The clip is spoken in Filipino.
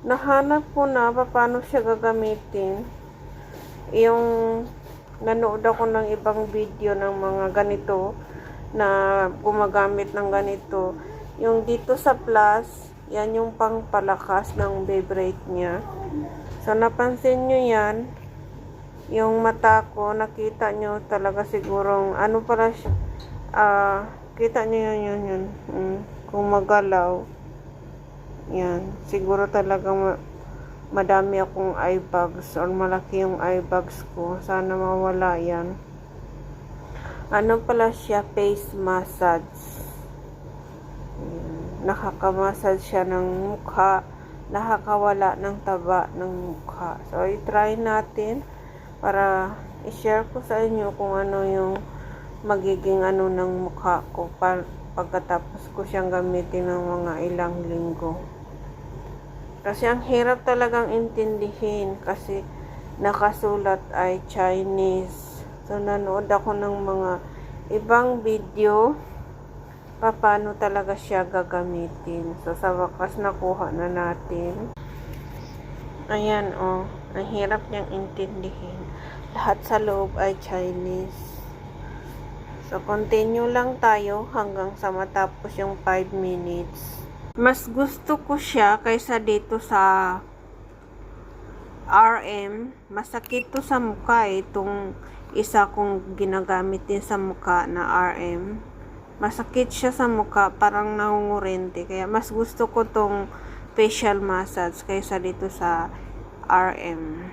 nahanap ko na paano siya gagamitin. Yung nanood ako ng ibang video ng mga ganito na gumagamit ng ganito. Yung dito sa plus, yan yung pangpalakas ng vibrate niya. So, napansin nyo yan. Yung mata ko, nakita nyo talaga sigurong, ano pala siya, kita nyo yun. Kung magalaw, yan, siguro talaga madami akong eye bags or malaki yung eye bags ko. Sana mawala yan. Ano pala siya? Face massage. Nakakamassage siya ng mukha. Nakakawala ng taba ng mukha. So, i-try natin para i-share ko sa inyo kung ano yung magiging ano ng mukha ko pagkatapos ko siyang gamitin ng mga ilang linggo. Kasi ang hirap talagang intindihin kasi nakasulat ay Chinese. So, nanood ako ng mga ibang video paano talaga siya gagamitin. So, sa wakas nakuha na natin. Ayan, oh. Ang hirap niyang intindihin. Lahat sa loob ay Chinese. So, continue lang tayo hanggang sa matapos yung 5 minutes. Mas gusto ko siya kaysa dito sa RM. Masakit to sa mukha itong isa kong ginagamit din sa mukha na RM. Masakit siya sa mukha, parang nangungurente. Kaya mas gusto ko tong facial massage kaysa dito sa RM.